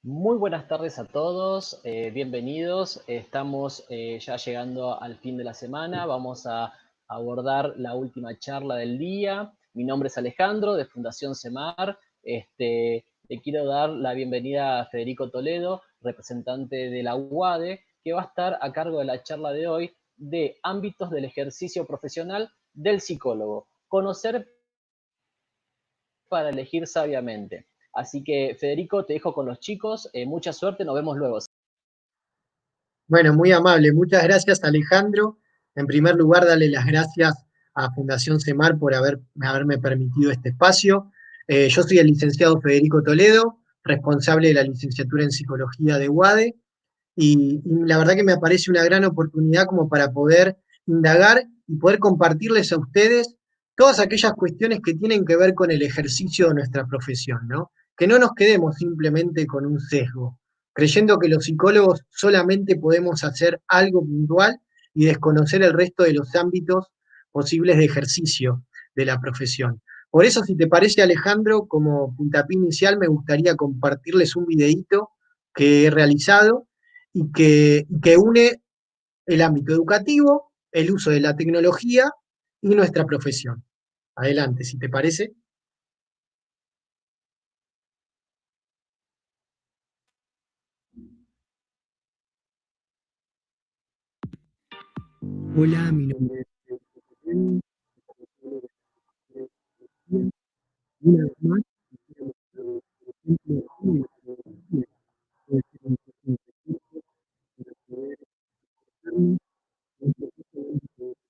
Muy buenas tardes a todos, bienvenidos. Estamos ya llegando al fin de la semana. Vamos a abordar la última charla del día. Mi nombre es Alejandro, de Fundación CEMAR. Le quiero dar la bienvenida a Federico Toledo, representante de la UADE, que va a estar a cargo de la charla de hoy de ámbitos del ejercicio profesional del psicólogo. Conocer para elegir sabiamente. Así que, Federico, te dejo con los chicos. Mucha suerte, nos vemos luego. Bueno, muy amable. Muchas gracias, Alejandro. En primer lugar, darle las gracias a Fundación CEMAR por haberme permitido este espacio. Yo soy el licenciado Federico Toledo, responsable de la licenciatura en Psicología de UADE, y la verdad que me parece una gran oportunidad como para poder indagar y poder compartirles a ustedes todas aquellas cuestiones que tienen que ver con el ejercicio de nuestra profesión, ¿no? Que no nos quedemos simplemente con un sesgo, creyendo que los psicólogos solamente podemos hacer algo puntual y desconocer el resto de los ámbitos posibles de ejercicio de la profesión. Por eso, si te parece, Alejandro, como puntapié inicial, me gustaría compartirles un videíto que he realizado y que une el ámbito educativo, el uso de la tecnología y nuestra profesión. Adelante, si te parece. Hola, mi nombre es Federico. Una vez más, quisiera mostrar un ejemplo de cómo la tecnología puede ser un recurso para poder darnos un poquito de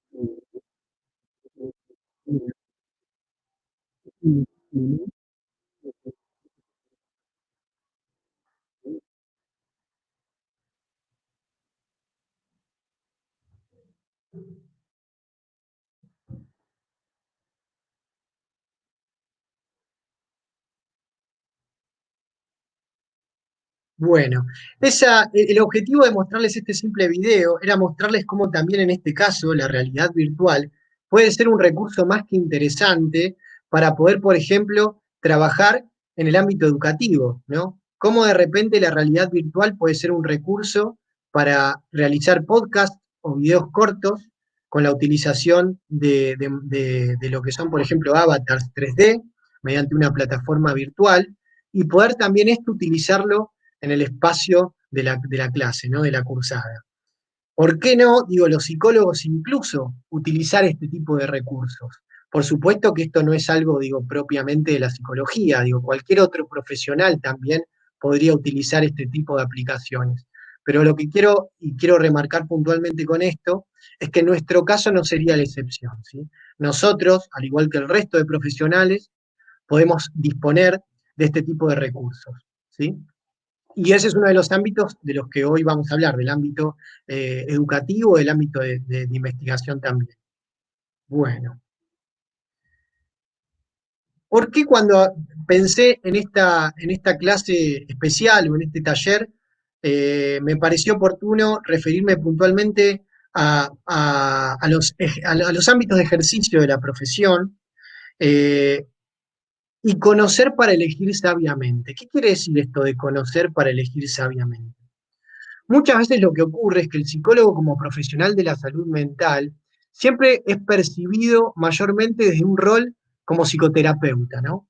Bueno, el objetivo de mostrarles este simple video era mostrarles cómo también en este caso la realidad virtual puede ser un recurso más que interesante para poder, por ejemplo, trabajar en el ámbito educativo, ¿no? Cómo de repente la realidad virtual puede ser un recurso para realizar podcasts o videos cortos con la utilización de lo que son, por ejemplo, avatars 3D mediante una plataforma virtual y poder también esto utilizarlo en el espacio de la clase, ¿no? De la cursada. ¿Por qué no, digo, los psicólogos incluso utilizar este tipo de recursos? Por supuesto que esto no es algo, digo, propiamente de la psicología, digo, cualquier otro profesional también podría utilizar este tipo de aplicaciones. Pero lo que quiero remarcar puntualmente con esto, es que en nuestro caso no sería la excepción, ¿sí? Nosotros, al igual que el resto de profesionales, podemos disponer de este tipo de recursos, ¿sí? Y ese es uno de los ámbitos de los que hoy vamos a hablar, del ámbito educativo, del ámbito de investigación también. Bueno, ¿por qué cuando pensé en esta clase especial o en este taller, me pareció oportuno referirme puntualmente a los ámbitos de ejercicio de la profesión, eh, y conocer para elegir sabiamente? ¿Qué quiere decir esto de conocer para elegir sabiamente? Muchas veces lo que ocurre es que el psicólogo como profesional de la salud mental siempre es percibido mayormente desde un rol como psicoterapeuta, ¿no?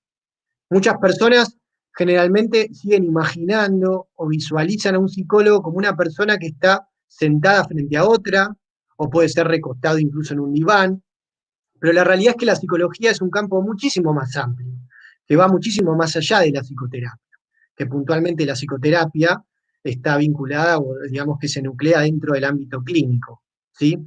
Muchas personas generalmente siguen imaginando o visualizan a un psicólogo como una persona que está sentada frente a otra, o puede ser recostado incluso en un diván, pero la realidad es que la psicología es un campo muchísimo más amplio, que va muchísimo más allá de la psicoterapia, que puntualmente la psicoterapia está vinculada o digamos que se nuclea dentro del ámbito clínico, ¿sí?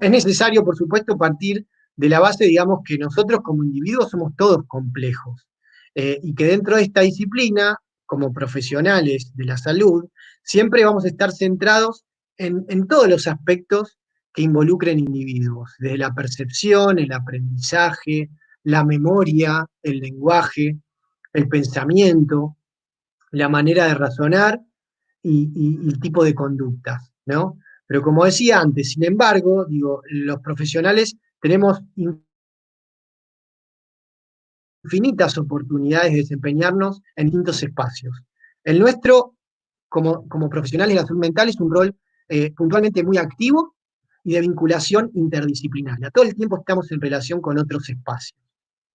Es necesario, por supuesto, partir de la base, digamos, que nosotros como individuos somos todos complejos, y que dentro de esta disciplina, como profesionales de la salud, siempre vamos a estar centrados en todos los aspectos que involucren individuos, desde la percepción, el aprendizaje, la memoria, el lenguaje, el pensamiento, la manera de razonar y el tipo de conductas, ¿no? Pero como decía antes, sin embargo, digo, los profesionales tenemos infinitas oportunidades de desempeñarnos en distintos espacios. El nuestro, como profesionales de la salud mental, es un rol puntualmente muy activo y de vinculación interdisciplinaria. Todo el tiempo estamos en relación con otros espacios.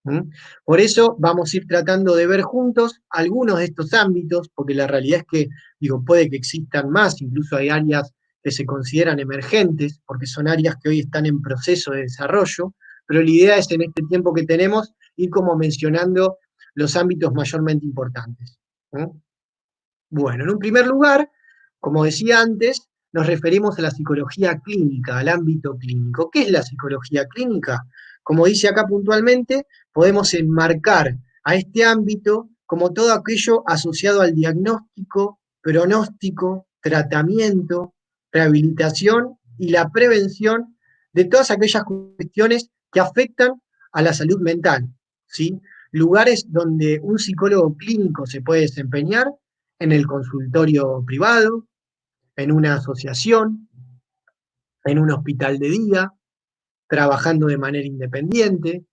¿Mm? Por eso vamos a ir tratando de ver juntos algunos de estos ámbitos, porque la realidad es que, digo, puede que existan más, incluso hay áreas que se consideran emergentes, porque son áreas que hoy están en proceso de desarrollo, pero la idea es en este tiempo que tenemos ir como mencionando los ámbitos mayormente importantes. ¿No? Bueno, en un primer lugar, como decía antes, nos referimos a la psicología clínica, al ámbito clínico. ¿Qué es la psicología clínica? Como dice acá puntualmente, podemos enmarcar a este ámbito como todo aquello asociado al diagnóstico, pronóstico, tratamiento, rehabilitación y la prevención de todas aquellas cuestiones que afectan a la salud mental, ¿sí? Lugares donde un psicólogo clínico se puede desempeñar en el consultorio privado, en una asociación, en un hospital de día, trabajando de manera independiente,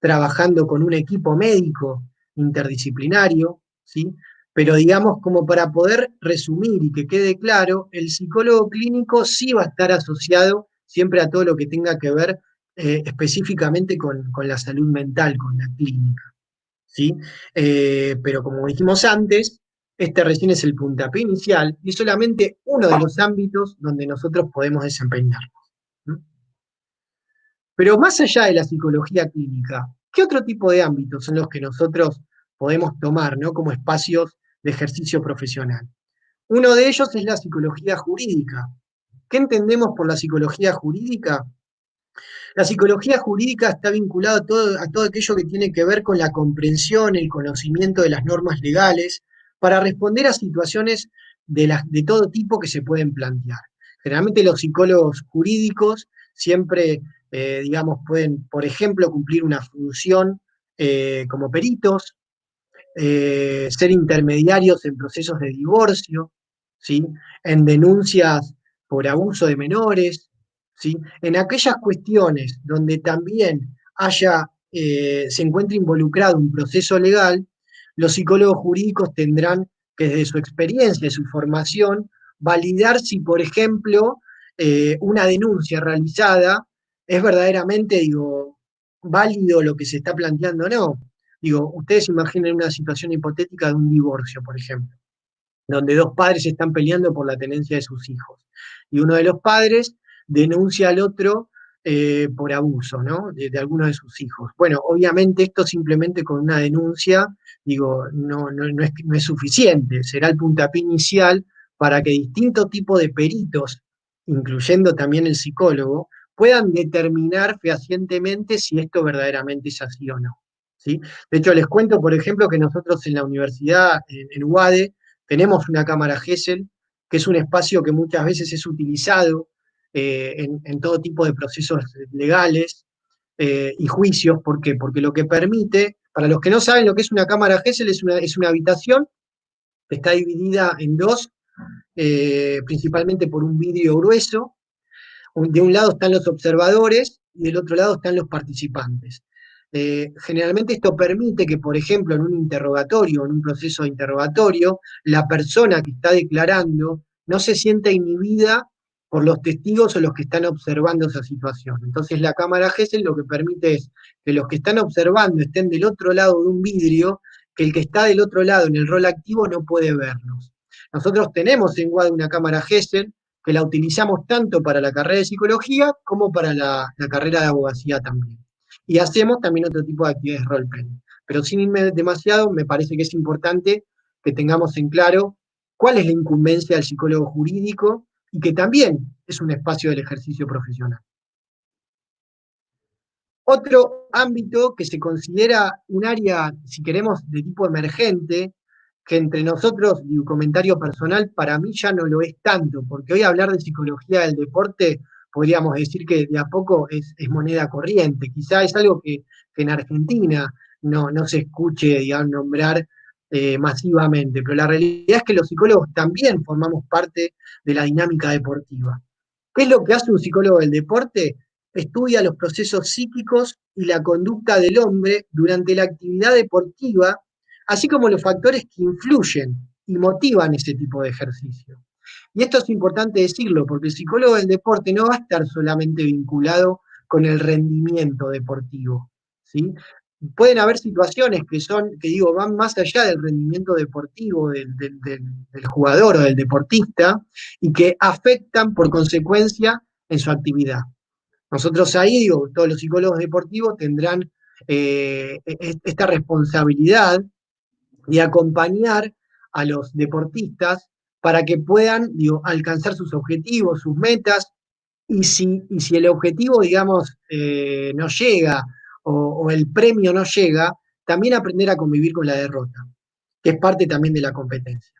trabajando con un equipo médico interdisciplinario, ¿sí? Pero digamos, como para poder resumir y que quede claro, el psicólogo clínico sí va a estar asociado siempre a todo lo que tenga que ver específicamente con la salud mental, con la clínica. ¿Sí? Pero como dijimos antes, este recién es el puntapié inicial y solamente uno de los ámbitos donde nosotros podemos desempeñarnos. ¿No? Pero más allá de la psicología clínica, ¿qué otro tipo de ámbitos son los que nosotros podemos tomar, ¿no? Como espacios de ejercicio profesional? Uno de ellos es la psicología jurídica. ¿Qué entendemos por la psicología jurídica? La psicología jurídica está vinculada a todo aquello que tiene que ver con la comprensión, el conocimiento de las normas legales, para responder a situaciones de todo tipo que se pueden plantear. Generalmente los psicólogos jurídicos siempre, digamos, pueden, por ejemplo, cumplir una función como peritos, ser intermediarios en procesos de divorcio, ¿sí? En denuncias por abuso de menores, ¿sí? En aquellas cuestiones donde también se encuentre involucrado un proceso legal, los psicólogos jurídicos tendrán que desde su experiencia, su formación, validar si, por ejemplo, una denuncia realizada es verdaderamente, digo, válido lo que se está planteando o no. Digo, ustedes imaginen una situación hipotética de un divorcio, por ejemplo, donde dos padres están peleando por la tenencia de sus hijos. Y uno de los padres denuncia al otro por abuso, ¿no? De alguno de sus hijos. Bueno, obviamente esto simplemente con una denuncia, digo, no es suficiente. Será el puntapié inicial para que distintos tipos de peritos, incluyendo también el psicólogo, puedan determinar fehacientemente si esto verdaderamente es así o no. ¿Sí? De hecho, les cuento, por ejemplo, que nosotros en la universidad, en UADE, tenemos una cámara Gesell, que es un espacio que muchas veces es utilizado en todo tipo de procesos legales y juicios. ¿Por qué? Porque lo que permite, para los que no saben lo que es una cámara Gesell, es una habitación que está dividida en dos, principalmente por un vidrio grueso. De un lado están los observadores y del otro lado están los participantes. Generalmente esto permite que, por ejemplo, en un interrogatorio, en un proceso de interrogatorio, la persona que está declarando no se sienta inhibida por los testigos o los que están observando esa situación. Entonces la cámara Gesell lo que permite es que los que están observando estén del otro lado de un vidrio, que el que está del otro lado en el rol activo no puede verlos. Nosotros tenemos en WAD una cámara Gesell que la utilizamos tanto para la carrera de psicología como para la carrera de abogacía también. Y hacemos también otro tipo de actividades role-playing. Pero sin irme demasiado, me parece que es importante que tengamos en claro cuál es la incumbencia del psicólogo jurídico y que también es un espacio del ejercicio profesional. Otro ámbito que se considera un área, si queremos, de tipo emergente, que entre nosotros, y un comentario personal, para mí ya no lo es tanto, porque hoy hablar de psicología del deporte podríamos decir que de a poco es moneda corriente. Quizá es algo que en Argentina no se escuche, digamos, nombrar masivamente, pero la realidad es que los psicólogos también formamos parte de la dinámica deportiva. ¿Qué es lo que hace un psicólogo del deporte? Estudia los procesos psíquicos y la conducta del hombre durante la actividad deportiva, así como los factores que influyen y motivan ese tipo de ejercicio. Y esto es importante decirlo, porque el psicólogo del deporte no va a estar solamente vinculado con el rendimiento deportivo, ¿sí? Pueden haber situaciones que digo, van más allá del rendimiento deportivo del jugador o del deportista y que afectan por consecuencia en su actividad. Nosotros ahí, digo, todos los psicólogos deportivos tendrán esta responsabilidad de acompañar a los deportistas para que puedan, digo, alcanzar sus objetivos, sus metas, y si el objetivo, digamos, no llega o el premio no llega, también aprender a convivir con la derrota, que es parte también de la competencia.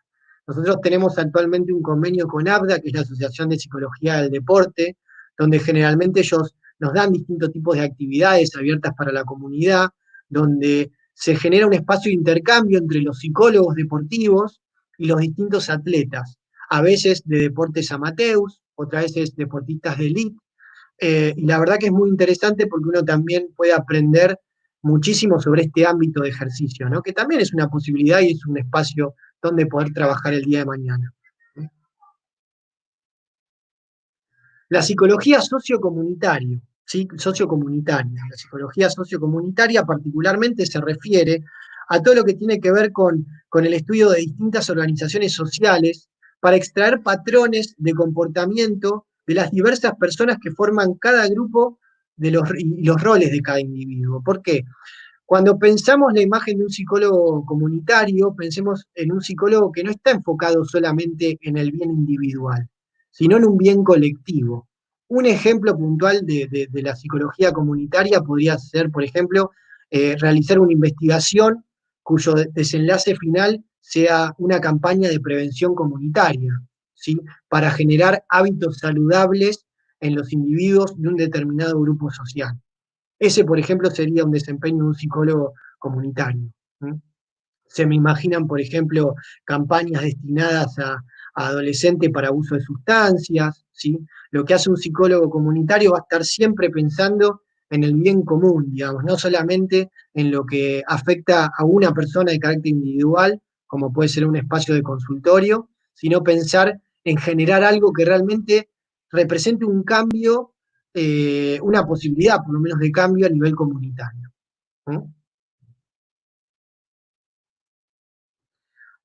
Nosotros tenemos actualmente un convenio con ABDA, que es la Asociación de Psicología del Deporte, donde generalmente ellos nos dan distintos tipos de actividades abiertas para la comunidad, donde se genera un espacio de intercambio entre los psicólogos deportivos y los distintos atletas, a veces de deportes amateurs, otras veces deportistas de elite, y la verdad que es muy interesante porque uno también puede aprender muchísimo sobre este ámbito de ejercicio, ¿no? Que también es una posibilidad y es un espacio donde poder trabajar el día de mañana. La psicología sociocomunitaria, ¿sí? Sociocomunitaria. La psicología sociocomunitaria particularmente se refiere a todo lo que tiene que ver con el estudio de distintas organizaciones sociales para extraer patrones de comportamiento de las diversas personas que forman cada grupo y los roles de cada individuo. ¿Por qué? Cuando pensamos la imagen de un psicólogo comunitario, pensemos en un psicólogo que no está enfocado solamente en el bien individual, sino en un bien colectivo. Un ejemplo puntual de la psicología comunitaria podría ser, por ejemplo, realizar una investigación cuyo desenlace final sea una campaña de prevención comunitaria, ¿sí? Para generar hábitos saludables en los individuos de un determinado grupo social. Ese, por ejemplo, sería un desempeño de un psicólogo comunitario. ¿Sí? Se me imaginan, por ejemplo, campañas destinadas a adolescentes para uso de sustancias, ¿sí? Lo que hace un psicólogo comunitario va a estar siempre pensando en el bien común, digamos, no solamente en lo que afecta a una persona de carácter individual, como puede ser un espacio de consultorio, sino pensar en generar algo que realmente represente un cambio, una posibilidad por lo menos de cambio a nivel comunitario. ¿Sí?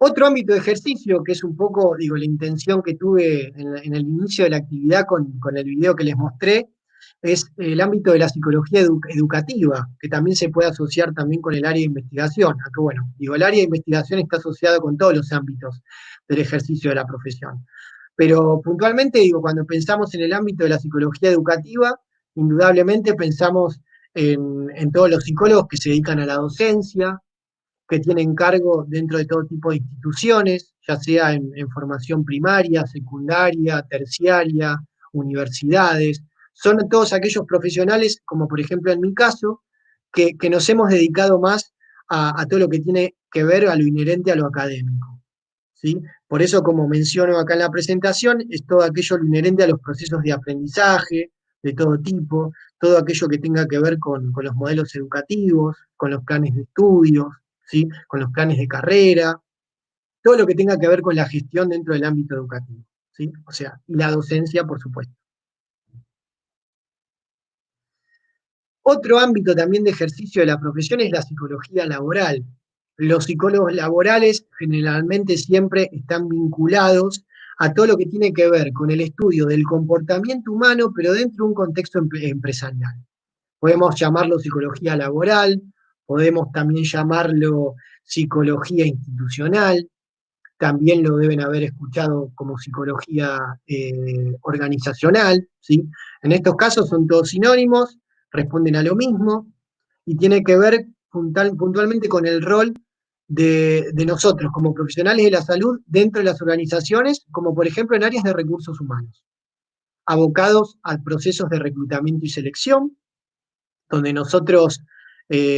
Otro ámbito de ejercicio, que es un poco, digo, la intención que tuve en el inicio de la actividad con el video que les mostré, es el ámbito de la psicología educativa, que también se puede asociar también con el área de investigación. Aunque bueno, digo, el área de investigación está asociado con todos los ámbitos del ejercicio de la profesión. Pero puntualmente, digo, cuando pensamos en el ámbito de la psicología educativa, indudablemente pensamos en todos los psicólogos que se dedican a la docencia, que tienen cargo dentro de todo tipo de instituciones, ya sea en formación primaria, secundaria, terciaria, universidades. Son todos aquellos profesionales, como por ejemplo en mi caso, que nos hemos dedicado más a todo lo que tiene que ver a lo inherente a lo académico. ¿Sí? Por eso, como menciono acá en la presentación, es todo aquello lo inherente a los procesos de aprendizaje de todo tipo, todo aquello que tenga que ver con los modelos educativos, con los planes de estudios, ¿sí? Con los planes de carrera, todo lo que tenga que ver con la gestión dentro del ámbito educativo, ¿sí? O sea, y la docencia, por supuesto. Otro ámbito también de ejercicio de la profesión es la psicología laboral. Los psicólogos laborales generalmente siempre están vinculados a todo lo que tiene que ver con el estudio del comportamiento humano, pero dentro de un contexto empresarial. Podemos llamarlo psicología laboral, podemos también llamarlo psicología institucional, también lo deben haber escuchado como psicología organizacional, ¿sí? En estos casos son todos sinónimos, responden a lo mismo y tiene que ver puntualmente con el rol de nosotros como profesionales de la salud dentro de las organizaciones, como por ejemplo en áreas de recursos humanos, abocados a procesos de reclutamiento y selección, donde nosotros,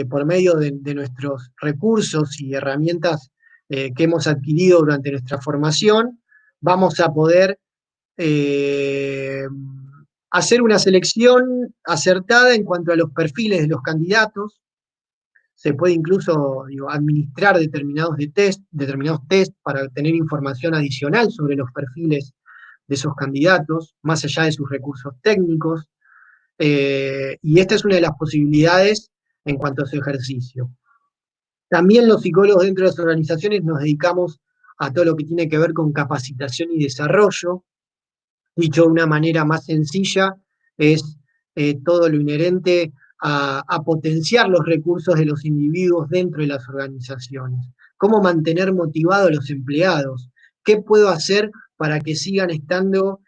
por medio de nuestros recursos y herramientas que hemos adquirido durante nuestra formación, vamos a poder eh, hacer una selección acertada en cuanto a los perfiles de los candidatos. Se puede incluso administrar determinados test para tener información adicional sobre los perfiles de esos candidatos, más allá de sus recursos técnicos. Y esta es una de las posibilidades en cuanto a su ejercicio. También los psicólogos dentro de las organizaciones nos dedicamos a todo lo que tiene que ver con capacitación y desarrollo. Dicho de una manera más sencilla, es todo lo inherente a potenciar los recursos de los individuos dentro de las organizaciones. Cómo mantener motivados a los empleados. ¿Qué puedo hacer para que sigan estando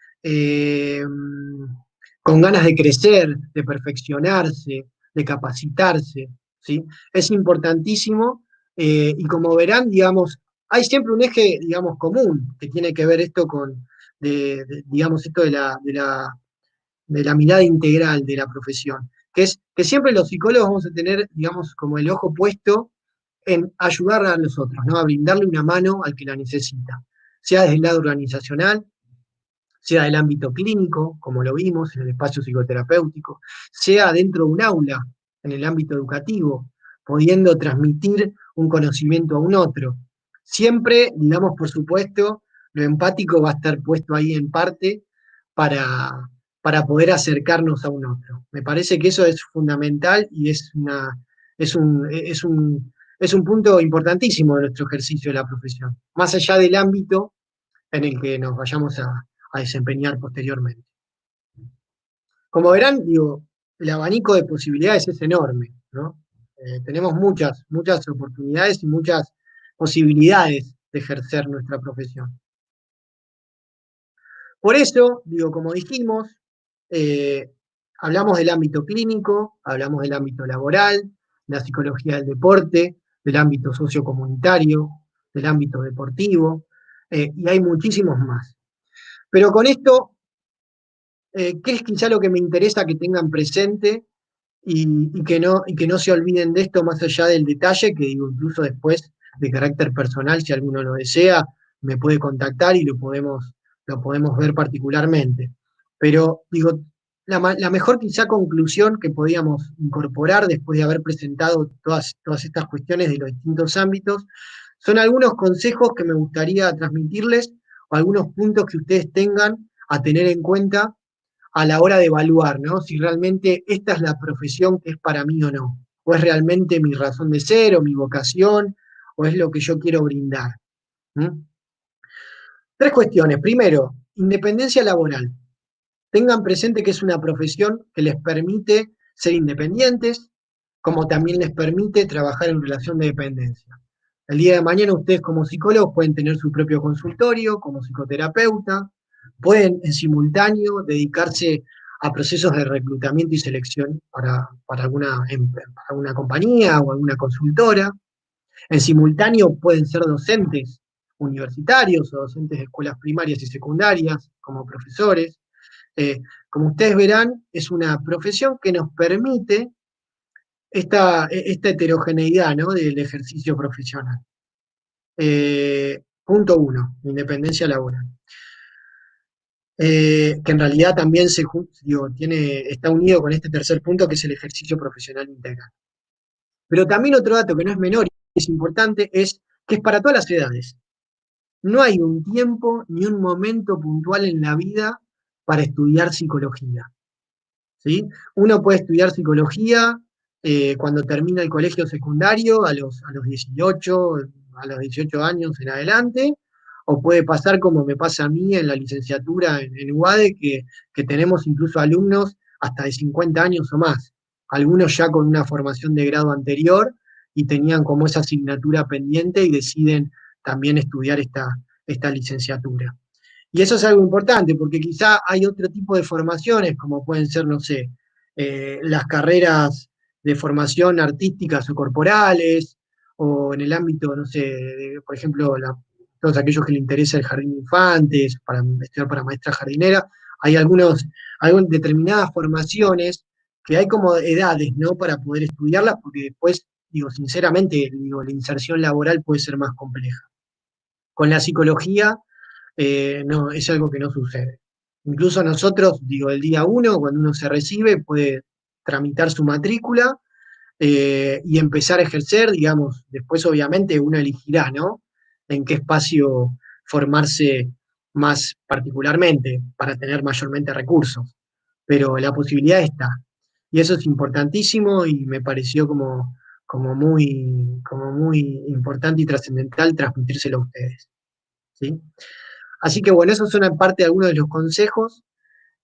con ganas de crecer, de perfeccionarse, de capacitarse? ¿Sí? Es importantísimo y como verán, digamos, hay siempre un eje, digamos, común que tiene que ver esto con, digamos, esto de la mirada integral de la profesión, que es que siempre los psicólogos vamos a tener, digamos, como el ojo puesto en ayudar a los otros, ¿no? A brindarle una mano al que la necesita, sea desde el lado organizacional, sea del ámbito clínico, como lo vimos en el espacio psicoterapéutico, sea dentro de un aula, en el ámbito educativo, pudiendo transmitir un conocimiento a un otro. Siempre, digamos, por supuesto, lo empático va a estar puesto ahí en parte para poder acercarnos a un otro. Me parece que eso es fundamental y es un punto importantísimo de nuestro ejercicio de la profesión, más allá del ámbito en el que nos vayamos a desempeñar posteriormente. Como verán, digo, el abanico de posibilidades es enorme, ¿no? Tenemos muchas oportunidades y muchas posibilidades de ejercer nuestra profesión. Por eso, digo, como dijimos, eh, hablamos del ámbito clínico, hablamos del ámbito laboral, la psicología del deporte, del ámbito sociocomunitario, del ámbito deportivo, y hay muchísimos más. Pero con esto, ¿qué es quizá lo que me interesa que tengan presente y que no se olviden de esto más allá del detalle, que digo, incluso después de carácter personal, si alguno lo desea, me puede contactar y lo podemos ver particularmente. Pero digo, la mejor quizá conclusión que podíamos incorporar después de haber presentado todas estas cuestiones de los distintos ámbitos, son algunos consejos que me gustaría transmitirles o algunos puntos que ustedes tengan a tener en cuenta a la hora de evaluar, ¿no? Si realmente esta es la profesión que es para mí o no, o es realmente mi razón de ser, o mi vocación, o es lo que yo quiero brindar. ¿Mm? Tres cuestiones. Primero, independencia laboral. Tengan presente que es una profesión que les permite ser independientes, como también les permite trabajar en relación de dependencia. El día de mañana ustedes como psicólogos pueden tener su propio consultorio, como psicoterapeuta, pueden en simultáneo dedicarse a procesos de reclutamiento y selección para alguna compañía o alguna consultora. En simultáneo pueden ser docentes universitarios o docentes de escuelas primarias y secundarias como profesores. Como ustedes verán, es una profesión que nos permite esta heterogeneidad, ¿no? Del ejercicio profesional. Punto uno, independencia laboral. Que en realidad también está unido con este tercer punto, que es el ejercicio profesional integral. Pero también otro dato que no es menor y es importante es que es para todas las edades. No hay un tiempo ni un momento puntual en la vida para estudiar psicología. ¿Sí? Uno puede estudiar psicología cuando termina el colegio secundario a los 18, a los 18 años en adelante, o puede pasar como me pasa a mí en la licenciatura en UADE, que tenemos incluso alumnos hasta de 50 años o más, algunos ya con una formación de grado anterior y tenían como esa asignatura pendiente y deciden también estudiar esta licenciatura. Y eso es algo importante, porque quizá hay otro tipo de formaciones, como pueden ser, no sé, las carreras de formación artísticas o corporales, o en el ámbito, no sé, por ejemplo, todos aquellos que les interesa el jardín de infantes, para estudiar para maestra jardinera, hay hay determinadas formaciones que hay como edades, ¿no? Para poder estudiarlas, porque después, digo, sinceramente, digo, la inserción laboral puede ser más compleja. Con la psicología, no, es algo que no sucede. Incluso nosotros, digo, el día uno, cuando uno se recibe, puede tramitar su matrícula y empezar a ejercer, digamos, después obviamente uno elegirá, ¿no? En qué espacio formarse más particularmente para tener mayormente recursos, pero la posibilidad está. Y eso es importantísimo y me pareció como muy importante y trascendental transmitírselo a ustedes, ¿sí? Así que bueno, esos son en parte algunos de los consejos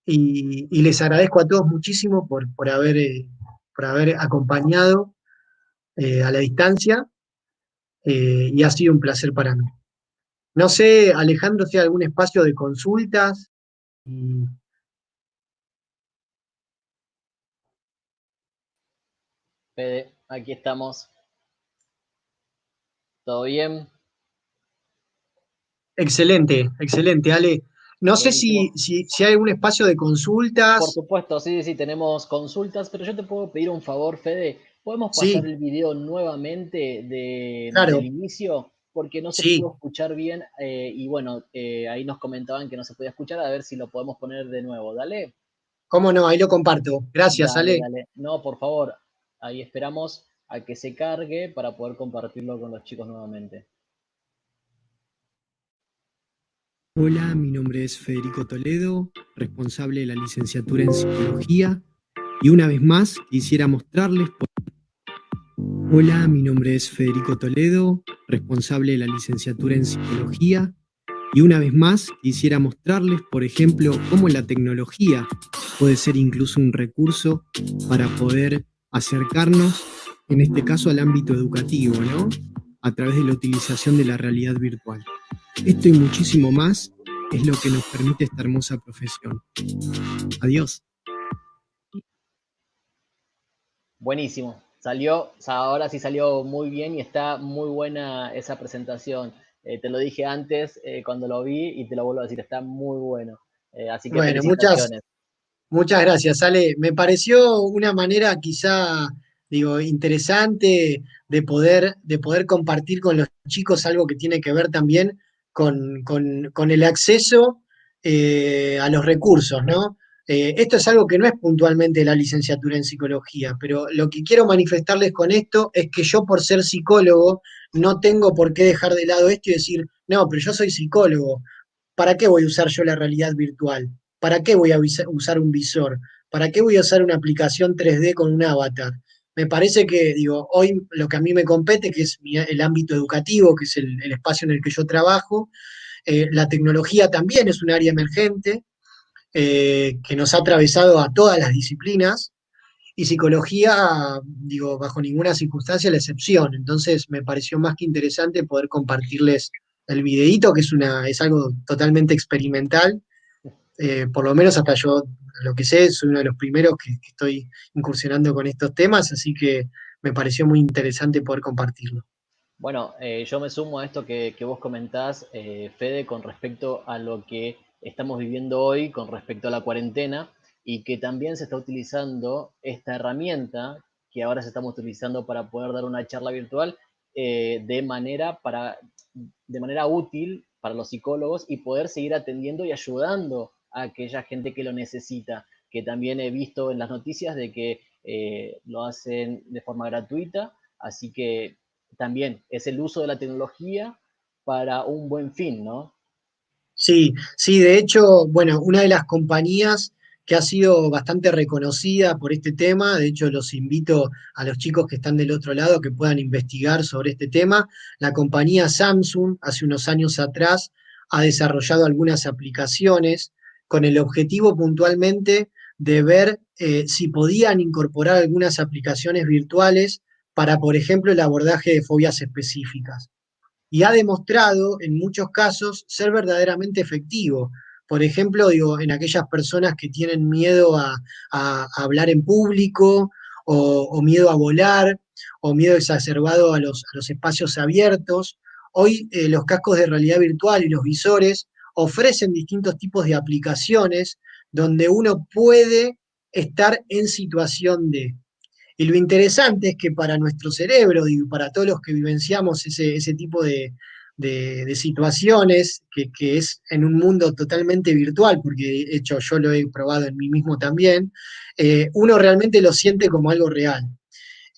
y les agradezco a todos muchísimo por haber acompañado a la distancia y ha sido un placer para mí. No sé, Alejandro, si hay algún espacio de consultas. Y- Fede, aquí estamos. ¿Todo bien? Excelente, excelente, Ale. No sé Buenísimo. si hay algún espacio de Por consultas. supuesto, sí, sí, tenemos consultas, pero yo te puedo pedir un favor, Fede. ¿Podemos pasar Sí, el video nuevamente del claro, inicio? Porque no se sí. pudo escuchar bien y bueno, ahí nos comentaban que no se podía escuchar, a ver si lo podemos poner de nuevo. Dale, Cómo no, ahí lo comparto. Gracias, dale, Ale. dale. No, por favor, ahí esperamos a que se cargue para poder compartirlo con los chicos nuevamente. Hola, mi nombre es Federico Toledo, responsable de la licenciatura en psicología, y una vez más quisiera mostrarles. Hola, mi nombre es Federico Toledo, responsable de la licenciatura en psicología, y una vez más quisiera mostrarles, por ejemplo, cómo la tecnología puede ser incluso un recurso para poder acercarnos, en este caso, al ámbito educativo, ¿no? A través de la utilización de la realidad virtual. Esto y muchísimo más es lo que nos permite esta hermosa profesión. Adiós. Buenísimo. Salió, o sea, ahora sí salió muy bien y está muy buena esa presentación. Te lo dije antes cuando lo vi y te lo vuelvo a decir, está muy bueno. Así que Bueno, felicitaciones. muchas gracias, Ale. Me pareció una manera quizá, digo, interesante de poder compartir con los chicos algo que tiene que ver también con el acceso a los recursos, ¿no? Esto es algo que no es puntualmente la licenciatura en psicología, pero lo que quiero manifestarles con esto es que yo por ser psicólogo no tengo por qué dejar de lado esto y decir, no, pero yo soy psicólogo. ¿Para qué voy a usar yo la realidad virtual? ¿Para qué voy a usar un visor? ¿Para qué voy a usar una aplicación 3D con un avatar? Me parece que, digo, hoy lo que a mí me compete, que es el ámbito educativo, que es el espacio en el que yo trabajo, la tecnología también es un área emergente que nos ha atravesado a todas las disciplinas y psicología, digo, bajo ninguna circunstancia la excepción. Entonces me pareció más que interesante poder compartirles el videíto, que es algo totalmente experimental, por lo menos hasta yo lo que sé, soy uno de los primeros que estoy incursionando con estos temas, así que me pareció muy interesante poder compartirlo. Bueno, yo me sumo a esto que vos comentás, Fede, con respecto a lo que estamos viviendo hoy, con respecto a la cuarentena, y que también se está utilizando esta herramienta que ahora se estamos utilizando para poder dar una charla virtual de manera útil para los psicólogos y poder seguir atendiendo y ayudando a aquella gente que lo necesita, que también he visto en las noticias de que lo hacen de forma gratuita, así que también es el uso de la tecnología para un buen fin, ¿no? Sí, sí, de hecho, bueno, una de las compañías que ha sido bastante reconocida por este tema, de hecho los invito a los chicos que están del otro lado que puedan investigar sobre este tema, la compañía Samsung hace unos años atrás ha desarrollado algunas aplicaciones con el objetivo puntualmente de ver si podían incorporar algunas aplicaciones virtuales para, por ejemplo, el abordaje de fobias específicas y ha demostrado en muchos casos ser verdaderamente efectivo. Por ejemplo, digo, en aquellas personas que tienen miedo a hablar en público o miedo a volar o miedo exacerbado a los espacios abiertos. Hoy los cascos de realidad virtual y los visores ofrecen distintos tipos de aplicaciones donde uno puede estar en situación de y lo interesante es que para nuestro cerebro y para todos los que vivenciamos ese tipo de situaciones que es en un mundo totalmente virtual, porque de hecho yo lo he probado en mí mismo también, uno realmente lo siente como algo real.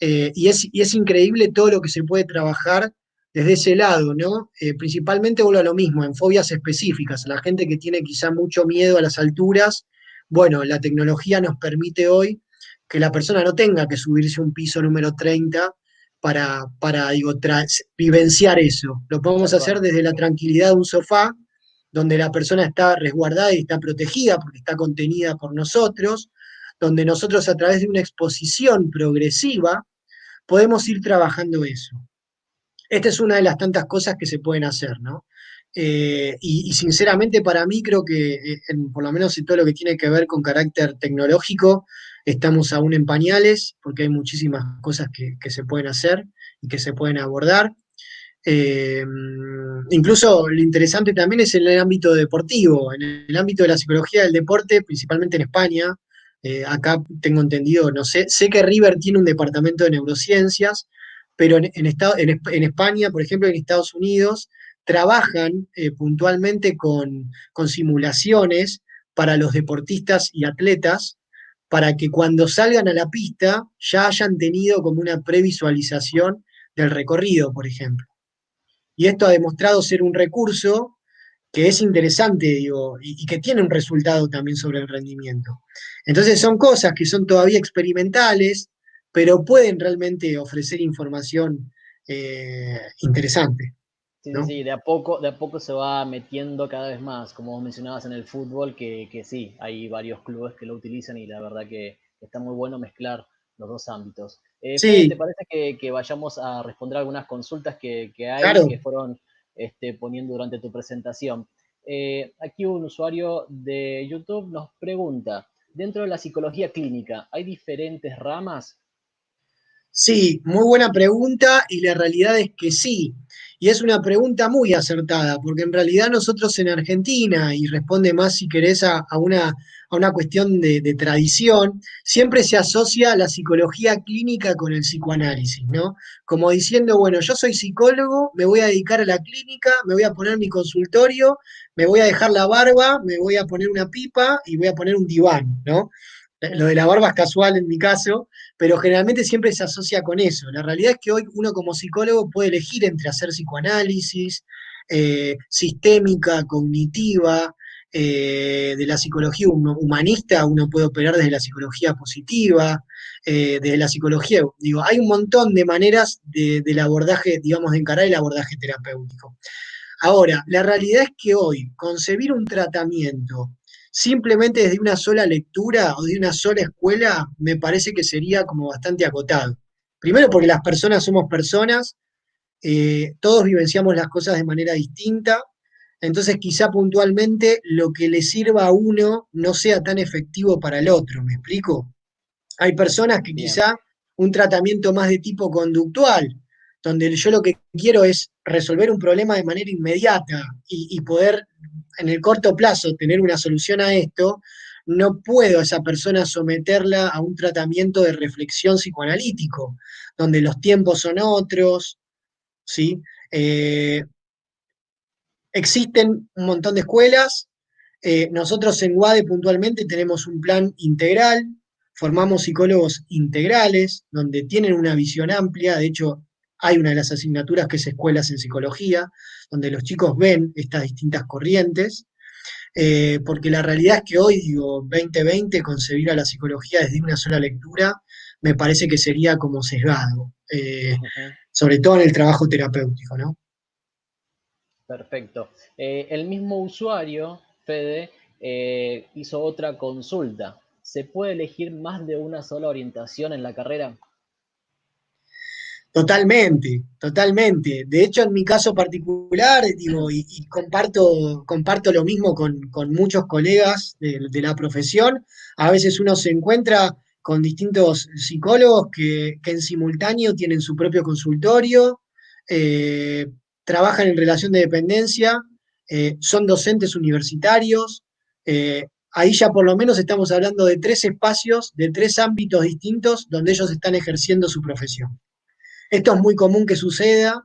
Y es increíble todo lo que se puede trabajar desde ese lado, ¿no? Principalmente vuelvo a lo mismo, en fobias específicas, a la gente que tiene quizá mucho miedo a las alturas, bueno, la tecnología nos permite hoy que la persona no tenga que subirse a un piso número 30 para digo, vivenciar eso. Lo podemos Tal hacer cual. desde la tranquilidad de un sofá, donde la persona está resguardada y está protegida porque está contenida por nosotros, donde nosotros a través de una exposición progresiva podemos ir trabajando eso. Esta es una de las tantas cosas que se pueden hacer, ¿no? Y sinceramente para mí creo que, por lo menos en todo lo que tiene que ver con carácter tecnológico, estamos aún en pañales, porque hay muchísimas cosas que se pueden hacer y que se pueden abordar. Eh, Incluso lo interesante también es en el ámbito deportivo, en el ámbito de la psicología del deporte, principalmente en España. Acá tengo entendido, no sé, sé que River tiene un departamento de neurociencias, pero en España, por ejemplo, en Estados Unidos, trabajan puntualmente con simulaciones para los deportistas y atletas, para que cuando salgan a la pista ya hayan tenido como una previsualización del recorrido, por ejemplo. Y esto ha demostrado ser un recurso que es interesante, digo, y que tiene un resultado también sobre el rendimiento. Entonces son cosas que son todavía experimentales, pero pueden realmente ofrecer información interesante, Sí, sí, ¿no? sí, de a poco se va metiendo cada vez más, como vos mencionabas en el fútbol, que sí, hay varios clubes que lo utilizan y la verdad que está muy bueno mezclar los dos ámbitos. Fede, ¿te Sí, parece que vayamos a responder algunas consultas que hay, claro. que fueron poniendo durante tu presentación? Aquí un usuario de YouTube nos pregunta, dentro de la psicología clínica, ¿hay diferentes ramas? Sí, muy buena pregunta y la realidad es que sí. Y es una pregunta muy acertada, porque en realidad nosotros en Argentina, y responde más si querés a una cuestión de tradición, siempre se asocia la psicología clínica con el psicoanálisis, ¿no? Como diciendo, bueno, yo soy psicólogo, me voy a dedicar a la clínica, me voy a poner mi consultorio, me voy a dejar la barba, me voy a poner una pipa y voy a poner un diván, ¿no? Lo de la barba es casual en mi caso, pero generalmente siempre se asocia con eso. La realidad es que hoy uno como psicólogo puede elegir entre hacer psicoanálisis, sistémica, cognitiva, de la psicología humanista, uno puede operar desde la psicología positiva, desde la psicología, digo, hay un montón de maneras del abordaje, digamos, de encarar el abordaje terapéutico. Ahora, la realidad es que hoy concebir un tratamiento simplemente desde una sola lectura o de una sola escuela me parece que sería como bastante acotado. Primero porque las personas somos personas, todos vivenciamos las cosas de manera distinta, entonces quizá puntualmente lo que le sirva a uno no sea tan efectivo para el otro, ¿me explico? Hay personas que Bien. quizá un tratamiento más de tipo conductual, donde yo lo que quiero es resolver un problema de manera inmediata y poder en el corto plazo tener una solución a esto, no puedo a esa persona someterla a un tratamiento de reflexión psicoanalítico, donde los tiempos son otros, ¿sí? Eh, Existen un montón de escuelas. Nosotros en UADE puntualmente tenemos un plan integral, formamos psicólogos integrales, donde tienen una visión amplia. De hecho, hay una de las asignaturas que es escuelas en psicología, donde los chicos ven estas distintas corrientes. Porque la realidad es que hoy, digo, 2020, concebir a la psicología desde una sola lectura, me parece que sería como sesgado, Ujú. sobre todo en el trabajo terapéutico, ¿no? Perfecto. El mismo usuario, Fede, hizo otra consulta. ¿Se puede elegir más de una sola orientación en la carrera? Totalmente, totalmente. De hecho, en mi caso particular, digo, y comparto lo mismo con muchos colegas de la profesión, a veces uno se encuentra con distintos psicólogos que en simultáneo tienen su propio consultorio, eh, trabajan en relación de dependencia, son docentes universitarios. Ahí ya por lo menos estamos hablando de tres espacios, de tres ámbitos distintos donde ellos están ejerciendo su profesión. Esto es muy común que suceda.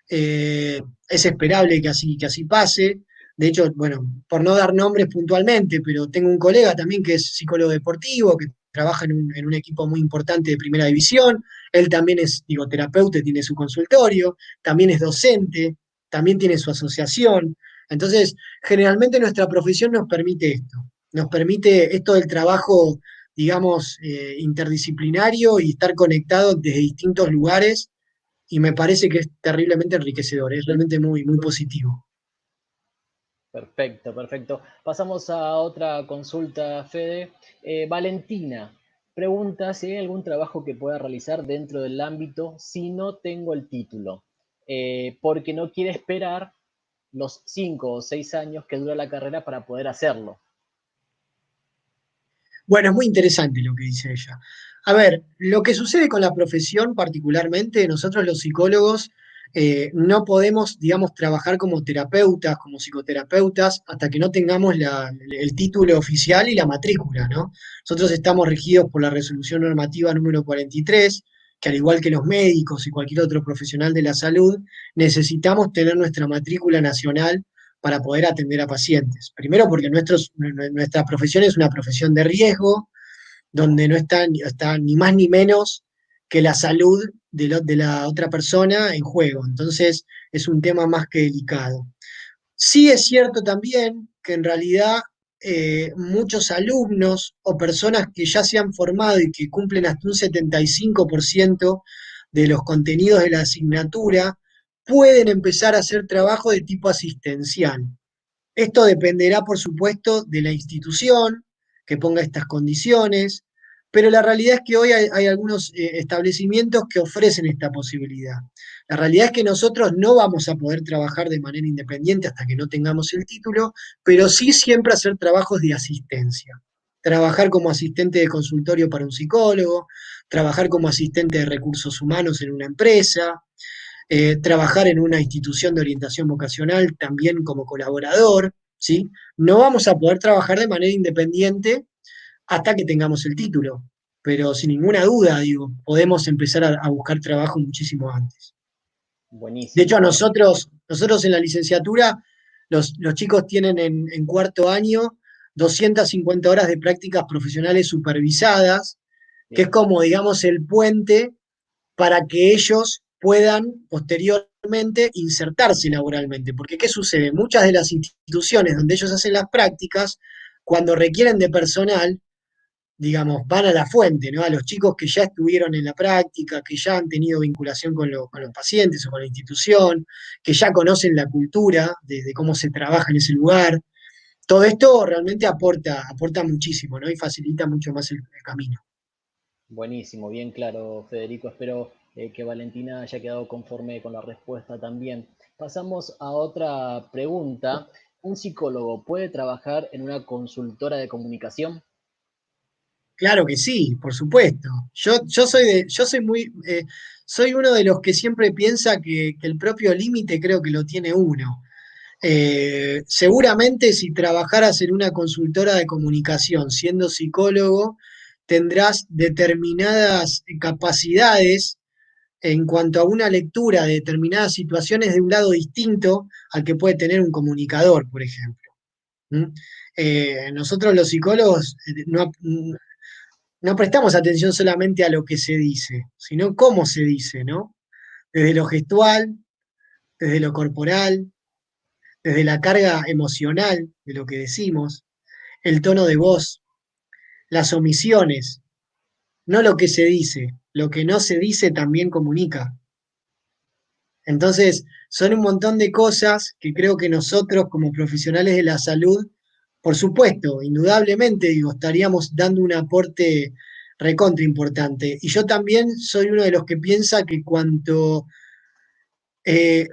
es esperable que así pase. De hecho, bueno, por no dar nombres puntualmente, pero tengo un colega también que es psicólogo deportivo, que trabaja en un equipo muy importante de primera división. Él también es, digo, terapeuta, tiene su consultorio, también es docente, también tiene su asociación. Entonces, generalmente nuestra profesión nos permite esto, nos permite esto del trabajo, digamos, interdisciplinario y estar conectados desde distintos lugares y me parece que es terriblemente enriquecedor, es realmente muy, muy positivo. Perfecto, perfecto. Pasamos a otra consulta, Fede. Valentina pregunta si hay algún trabajo que pueda realizar dentro del ámbito si no tengo el título, porque no quiere esperar los 5 o 6 años que dura la carrera para poder hacerlo. Bueno, es muy interesante lo que dice ella. A ver, lo que sucede con la profesión particularmente, nosotros los psicólogos no podemos, digamos, trabajar como terapeutas, como psicoterapeutas, hasta que no tengamos el título oficial y la matrícula, ¿no? Nosotros estamos regidos por la resolución normativa número 43, que al igual que los médicos y cualquier otro profesional de la salud, necesitamos tener nuestra matrícula nacional para poder atender a pacientes. Primero porque nuestra profesión es una profesión de riesgo, donde no está ni más ni menos que la salud de la otra persona en juego. Entonces es un tema más que delicado. Sí es cierto también que en realidad muchos alumnos o personas que ya se han formado y que cumplen hasta un 75% de los contenidos de la asignatura pueden empezar a hacer trabajo de tipo asistencial. Esto dependerá, por supuesto, de la institución que ponga estas condiciones, pero la realidad es que hoy hay algunos establecimientos que ofrecen esta posibilidad. La realidad es que nosotros no vamos a poder trabajar de manera independiente hasta que no tengamos el título, pero sí siempre hacer trabajos de asistencia. Trabajar como asistente de consultorio para un psicólogo, trabajar como asistente de recursos humanos en una empresa, trabajar en una institución de orientación vocacional también como colaborador, ¿sí? No vamos a poder trabajar de manera independiente hasta que tengamos el título, pero sin ninguna duda, digo, podemos empezar a buscar trabajo muchísimo antes. De hecho, Buenísimo. nosotros en la licenciatura, los chicos tienen en cuarto año 250 horas de prácticas profesionales supervisadas, que es Bien. como, digamos, el puente para que ellos puedan posteriormente insertarse laboralmente. Porque ¿qué sucede? Muchas de las instituciones donde ellos hacen las prácticas, cuando requieren de personal, digamos, van a la fuente, ¿no? A los chicos que ya estuvieron en la práctica, que ya han tenido vinculación con los pacientes o con la institución, que ya conocen la cultura de cómo se trabaja en ese lugar. Todo esto realmente aporta muchísimo, ¿no? Y facilita mucho más el camino. Buenísimo, bien claro, Federico. Espero que Valentina haya quedado conforme con la respuesta también. Pasamos a otra pregunta. ¿Un psicólogo puede trabajar en una consultora de comunicación? Claro que sí, por supuesto. Yo soy muy, soy uno de los que siempre piensa que el propio límite creo que lo tiene uno. Seguramente si trabajaras en una consultora de comunicación siendo psicólogo, tendrás determinadas capacidades en cuanto a una lectura de determinadas situaciones de un lado distinto al que puede tener un comunicador, por ejemplo. ¿Mm? Nosotros los psicólogos no prestamos atención solamente a lo que se dice, sino cómo se dice, ¿no? Desde lo gestual, desde lo corporal, desde la carga emocional de lo que decimos, el tono de voz, las omisiones, no lo que se dice, lo que no se dice también comunica. Entonces, son un montón de cosas que creo que nosotros como profesionales de la salud, por supuesto, indudablemente, digo, estaríamos dando un aporte recontra importante. Y yo también soy uno de los que piensa que cuanto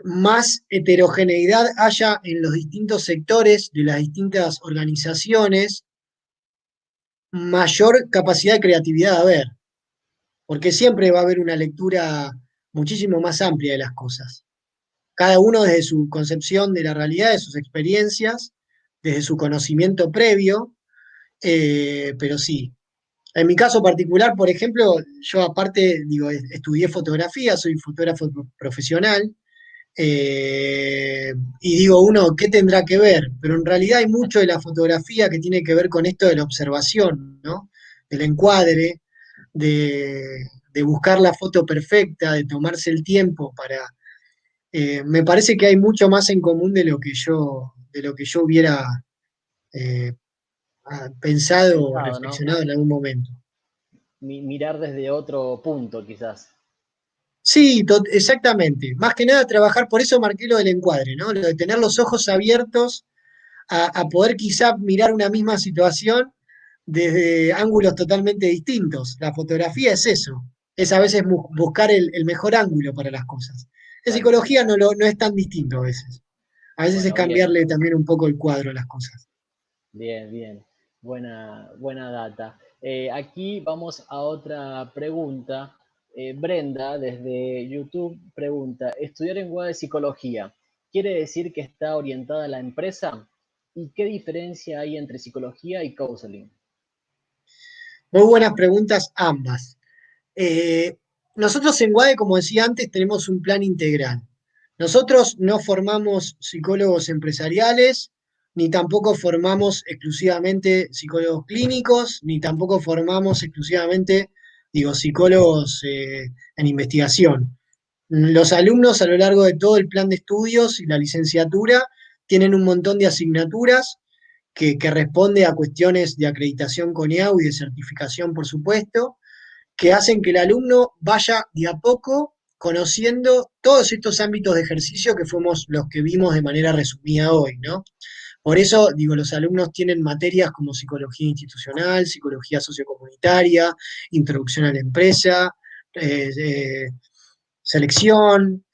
más heterogeneidad haya en los distintos sectores de las distintas organizaciones, mayor capacidad de creatividad va a haber, porque siempre va a haber una lectura muchísimo más amplia de las cosas. Cada uno desde su concepción de la realidad, de sus experiencias, desde su conocimiento previo, pero sí. En mi caso particular, por ejemplo, yo aparte, digo, estudié fotografía, soy fotógrafo profesional, Y digo, uno, ¿qué tendrá que ver? Pero en realidad hay mucho de la fotografía que tiene que ver con esto de la observación, ¿no? Del encuadre, de buscar la foto perfecta, de tomarse el tiempo para... me parece que hay mucho más en común de lo que yo hubiera eh, pensado o Pensado, ¿no? reflexionado en algún momento. Mirar desde otro punto, quizás. Sí, exactamente. Más que nada trabajar, por eso marqué lo del encuadre, ¿no? Lo de tener los ojos abiertos a poder quizá mirar una misma situación desde ángulos totalmente distintos. La fotografía es eso, es a veces buscar el mejor ángulo para las cosas. En Tal cual. psicología no es tan distinto a veces. A veces es Bueno, bien, cambiarle también un poco el cuadro a las cosas. bien, bien. Buena data. Aquí vamos a otra pregunta. Brenda, desde YouTube, pregunta, ¿estudiar en UAD de psicología quiere decir que está orientada a la empresa? ¿Y qué diferencia hay entre psicología y counseling? Muy buenas preguntas ambas. Eh, nosotros en WADE, como decía antes, tenemos un plan integral. Nosotros no formamos psicólogos empresariales, ni tampoco formamos exclusivamente psicólogos clínicos, ni tampoco formamos exclusivamente, digo, psicólogos en investigación. Los alumnos a lo largo de todo el plan de estudios y la licenciatura tienen un montón de asignaturas que responde a cuestiones de acreditación con IAU y de certificación, por supuesto, que hacen que el alumno vaya de a poco conociendo todos estos ámbitos de ejercicio que fuimos los que vimos de manera resumida hoy, ¿no? Por eso, digo, los alumnos tienen materias como psicología institucional, psicología sociocomunitaria, introducción a la empresa, eh, eh, selección,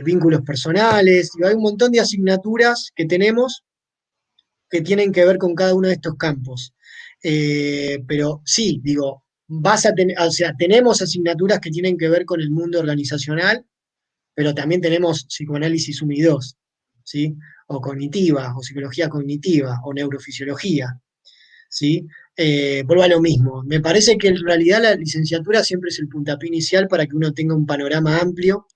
vínculos personales, digo, hay un montón de asignaturas que tenemos que tienen que ver con cada uno de estos campos. Pero sí, digo, o sea, tenemos asignaturas que tienen que ver con el mundo organizacional, pero también tenemos psicoanálisis 1 y 2, ¿sí? O cognitiva, o psicología cognitiva, o neurofisiología, ¿sí? Vuelvo a lo mismo. Me parece que en realidad la licenciatura siempre es el puntapié inicial para que uno tenga un panorama amplio,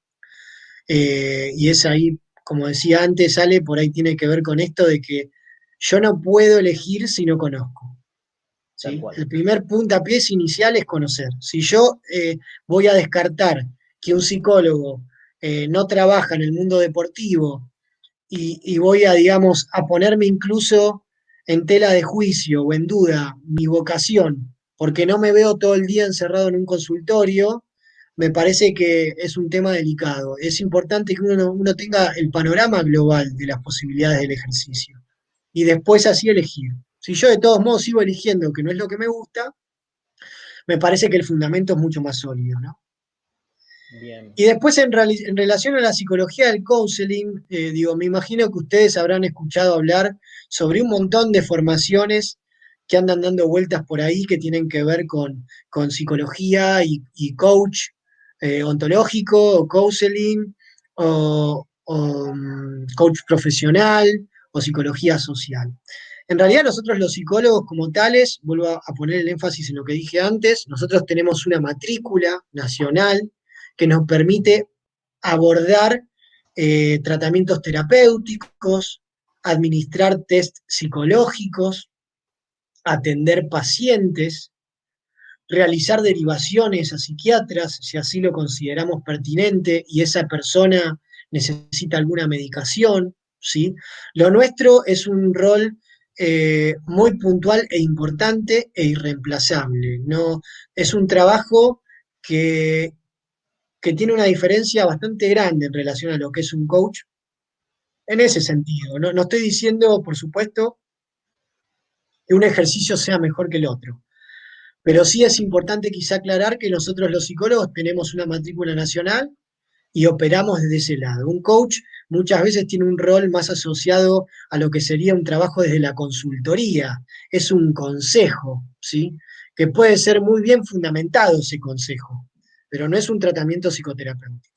y es ahí, como decía antes, Ale, por ahí tiene que ver con esto de que yo no puedo elegir si no conozco. Tal ¿Sí? cual. El primer puntapié inicial es conocer. Si yo voy a descartar que un psicólogo no trabaja en el mundo deportivo y voy a, digamos, a ponerme incluso en tela de juicio o en duda mi vocación, porque no me veo todo el día encerrado en un consultorio, me parece que es un tema delicado. Es importante que uno tenga el panorama global de las posibilidades del ejercicio y después así elegir. Si yo de todos modos sigo eligiendo que no es lo que me gusta, me parece que el fundamento es mucho más sólido, ¿no? Bien. Y después en relación a la psicología del counseling, digo, me imagino que ustedes habrán escuchado hablar sobre un montón de formaciones que andan dando vueltas por ahí que tienen que ver con psicología y coach ontológico o counseling o coach profesional o psicología social. En realidad nosotros los psicólogos como tales, vuelvo a poner el énfasis en lo que dije antes, nosotros tenemos una matrícula nacional que nos permite abordar tratamientos terapéuticos, administrar test psicológicos, atender pacientes, realizar derivaciones a psiquiatras si así lo consideramos pertinente y esa persona necesita alguna medicación, ¿sí? Lo nuestro es un rol muy puntual e importante e irreemplazable. No, es un trabajo que que tiene una diferencia bastante grande en relación a lo que es un coach en ese sentido. No estoy diciendo, por supuesto, que un ejercicio sea mejor que el otro, pero sí es importante quizá aclarar que nosotros los psicólogos tenemos una matrícula nacional y operamos desde ese lado. Un coach muchas veces tiene un rol más asociado a lo que sería un trabajo desde la consultoría, es un consejo, ¿sí? Que puede ser muy bien fundamentado ese consejo, pero no es un tratamiento psicoterapéutico.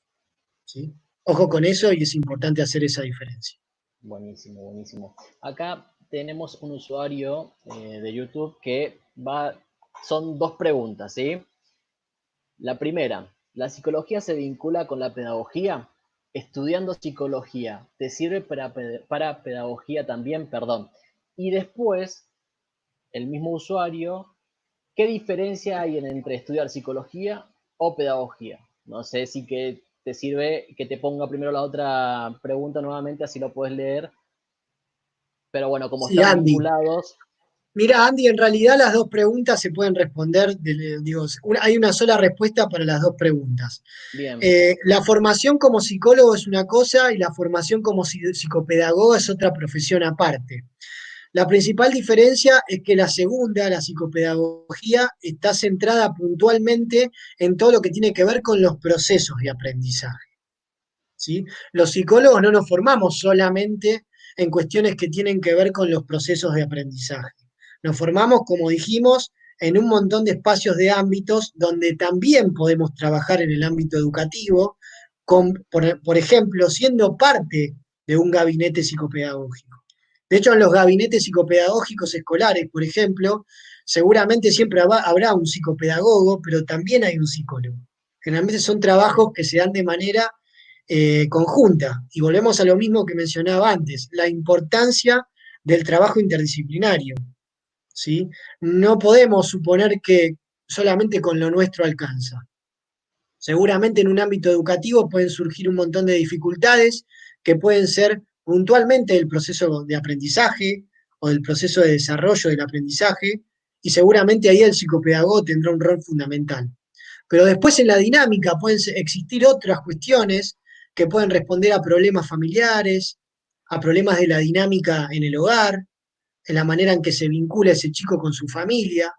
¿Sí? Ojo con eso y es importante hacer esa diferencia. Buenísimo, buenísimo. Acá tenemos un usuario de YouTube que son dos preguntas, ¿sí? La primera, ¿la psicología se vincula con la pedagogía? estudiando psicología, ¿te sirve para pedagogía también? Perdón. Y después, el mismo usuario, ¿qué diferencia hay entre estudiar psicología o pedagogía? No sé si que te sirve que te ponga primero la otra pregunta nuevamente, así lo puedes leer, pero bueno, como Sí, están Andy. vinculados, Mira, Andy, en realidad las dos preguntas se pueden responder, digo, hay una sola respuesta para las dos preguntas. bien, La formación como psicólogo es una cosa y la formación como psicopedagogo es otra profesión aparte. La principal diferencia es que la segunda, la psicopedagogía, está centrada puntualmente en todo lo que tiene que ver con los procesos de aprendizaje. ¿Sí? Los psicólogos no nos formamos solamente en cuestiones que tienen que ver con los procesos de aprendizaje. Nos formamos, como dijimos, en un montón de espacios de ámbitos donde también podemos trabajar en el ámbito educativo, por ejemplo, siendo parte de un gabinete psicopedagógico. De hecho, en los gabinetes psicopedagógicos escolares, por ejemplo, seguramente siempre habrá un psicopedagogo, pero también hay un psicólogo. Generalmente son trabajos que se dan de manera conjunta. Y volvemos a lo mismo que mencionaba antes, la importancia del trabajo interdisciplinario. ¿Sí? No podemos suponer que solamente con lo nuestro alcanza. Seguramente en un ámbito educativo pueden surgir un montón de dificultades que pueden ser puntualmente del proceso de aprendizaje o del proceso de desarrollo del aprendizaje, y seguramente ahí el psicopedagogo tendrá un rol fundamental. Pero después en la dinámica pueden existir otras cuestiones que pueden responder a problemas familiares, a problemas de la dinámica en el hogar, en la manera en que se vincula ese chico con su familia.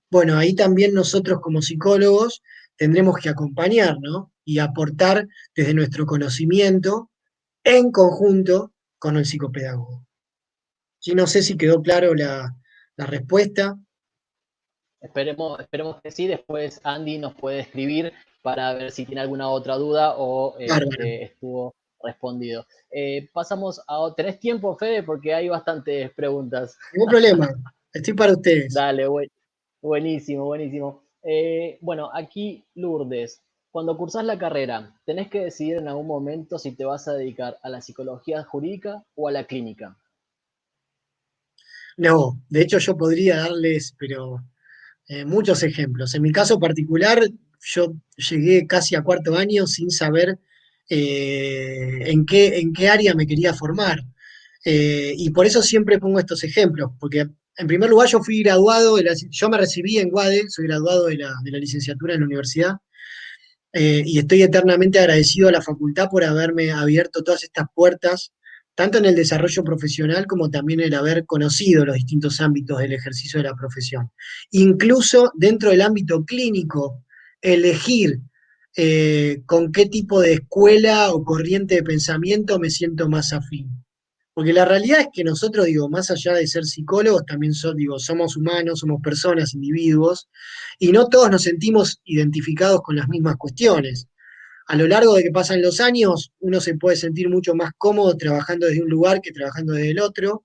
Bueno, ahí también nosotros como psicólogos tendremos que acompañar, ¿no? Y aportar desde nuestro conocimiento en conjunto con el psicopedagogo. Sí, no sé si quedó claro la respuesta. esperemos que sí. Después Andy nos puede escribir para ver si tiene alguna otra duda o Bárbaro, estuvo respondido. Pasamos a... ¿Tenés tiempo, Fede? Porque hay bastantes preguntas. ningún problema. Estoy para ustedes. Dale, buenísimo, buenísimo. Bueno, aquí Lourdes, cuando cursás la carrera, tenés que decidir en algún momento si te vas a dedicar a la psicología jurídica o a la clínica. No, de hecho yo podría darles, pero muchos ejemplos. En mi caso particular, yo llegué casi a cuarto año sin saber en qué área me quería formar. Y por eso siempre pongo estos ejemplos, porque en primer lugar yo fui graduado, yo me recibí en UADE, soy graduado de la licenciatura en la universidad, y estoy eternamente agradecido a la facultad por haberme abierto todas estas puertas, tanto en el desarrollo profesional como también el haber conocido los distintos ámbitos del ejercicio de la profesión. Incluso dentro del ámbito clínico, elegir con qué tipo de escuela o corriente de pensamiento me siento más afín. Porque la realidad es que nosotros, digo, más allá de ser psicólogos, también digo, somos humanos, somos personas, individuos, y no todos nos sentimos identificados con las mismas cuestiones. A lo largo de que pasan los años, uno se puede sentir mucho más cómodo trabajando desde un lugar que trabajando desde el otro,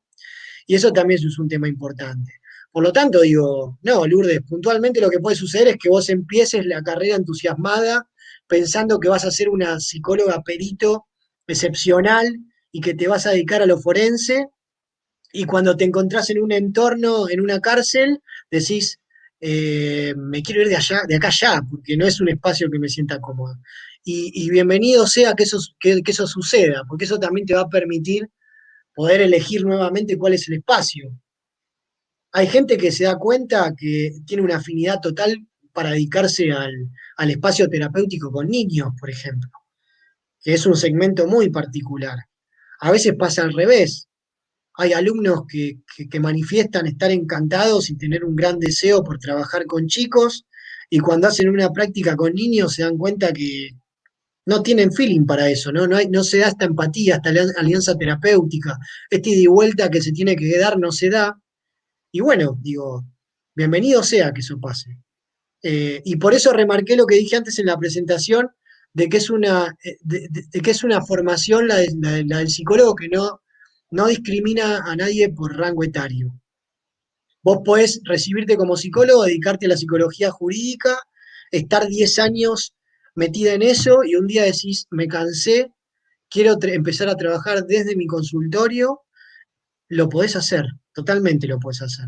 y eso también es un tema importante. Por lo tanto, digo, no, Lourdes, puntualmente lo que puede suceder es que vos empieces la carrera entusiasmada, pensando que vas a ser una psicóloga perito excepcional y que te vas a dedicar a lo forense, y cuando te encontrás en un entorno, en una cárcel, decís, me quiero ir de allá, de acá allá, porque no es un espacio que me sienta cómodo. Y bienvenido sea que eso suceda, porque eso también te va a permitir poder elegir nuevamente cuál es el espacio. Hay gente que se da cuenta que tiene una afinidad total para dedicarse al espacio terapéutico con niños, por ejemplo, que es un segmento muy particular. A veces pasa al revés. Hay alumnos que manifiestan estar encantados y tener un gran deseo por trabajar con chicos, y cuando hacen una práctica con niños se dan cuenta que no tienen feeling para eso, ¿no? No se da esta empatía, esta alianza terapéutica, este ida y vuelta que se tiene que dar no se da. Y bueno, digo, bienvenido sea que eso pase. Y por eso remarqué lo que dije antes en la presentación, de que es de que es una formación la del psicólogo que no discrimina a nadie por rango etario. Vos podés recibirte como psicólogo, dedicarte a la psicología jurídica, estar 10 años metida en eso y un día decís, me cansé quiero empezar a trabajar desde mi consultorio, lo podés hacer, totalmente lo podés hacer.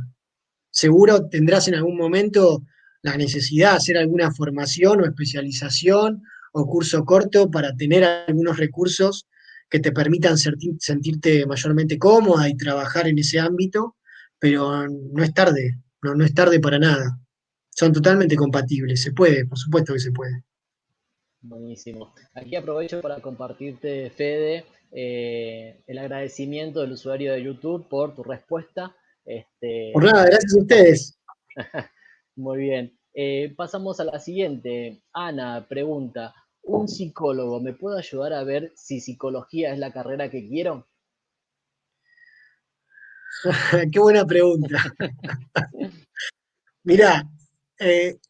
Seguro tendrás en algún momento la necesidad de hacer alguna formación o especialización o curso corto para tener algunos recursos que te permitan sentirte mayormente cómoda y trabajar en ese ámbito, pero no es tarde, no es tarde para nada. Son totalmente compatibles, se puede, por supuesto que se puede. Buenísimo. Aquí aprovecho para compartirte, Fede, el agradecimiento del usuario de YouTube por tu respuesta. Por nada, Gracias gracias a por compartir. ustedes. Muy bien. Pasamos a la siguiente. Ana pregunta, ¿un psicólogo me puede ayudar a ver si psicología es la carrera que quiero? Qué buena pregunta. Mirá,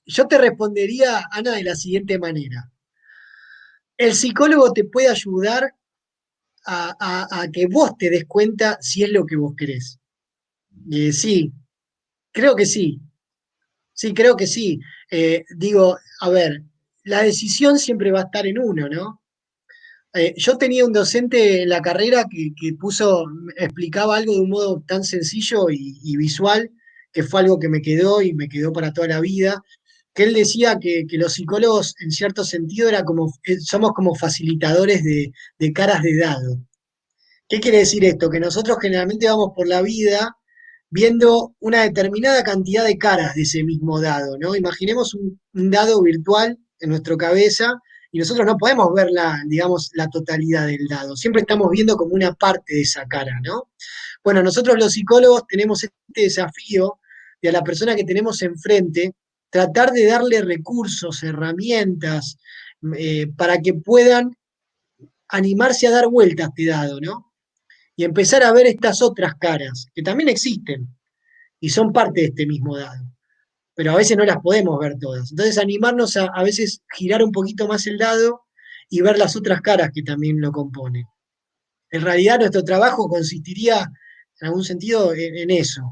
yo te respondería, Ana, de la siguiente manera. El psicólogo te puede ayudar a que vos te des cuenta si es lo que vos querés. Sí, creo que sí. Sí, creo que sí. Digo, a ver, la decisión siempre va a estar en uno, ¿no? Yo tenía un docente en la carrera que explicaba algo de un modo tan sencillo y visual, que fue algo que me quedó y me quedó para toda la vida, que él decía que los psicólogos, en cierto sentido, somos como facilitadores de caras de dado. ¿Qué quiere decir esto? Que nosotros generalmente vamos por la vida viendo una determinada cantidad de caras de ese mismo dado, ¿no? Imaginemos un dado virtual en nuestra cabeza y nosotros no podemos ver digamos, la totalidad del dado. Siempre estamos viendo como una parte de esa cara, ¿no? Bueno, nosotros los psicólogos tenemos este desafío de a la persona que tenemos enfrente tratar de darle recursos, herramientas, para que puedan animarse a dar vuelta a este dado, ¿no? Y empezar a ver estas otras caras, que también existen y son parte de este mismo dado, pero a veces no las podemos ver todas. Entonces animarnos a veces girar un poquito más el dado y ver las otras caras que también lo componen. En realidad nuestro trabajo consistiría, en algún sentido, en eso.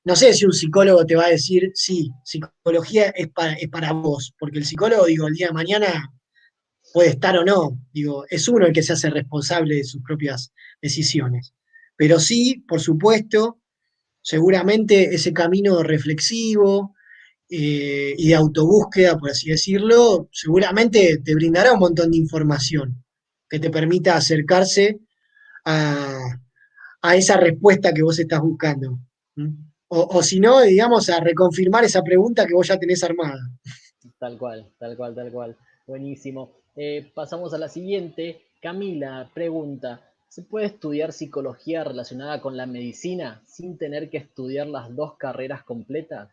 No sé si un psicólogo te va a decir, sí, psicología es para vos, porque el psicólogo, digo, el día de mañana puede estar o no, digo, es uno el que se hace responsable de sus propias decisiones. Pero sí, por supuesto, seguramente ese camino reflexivo y de autobúsqueda, por así decirlo, seguramente te brindará un montón de información que te permita acercarse a, a esa respuesta que vos estás buscando. ¿Mm? O si no, digamos, a reconfirmar esa pregunta que vos ya tenés armada. Tal cual, tal cual, tal cual. Buenísimo. Pasamos a la siguiente. Camila pregunta, ¿se puede estudiar psicología relacionada con la medicina sin tener que estudiar las dos carreras completas?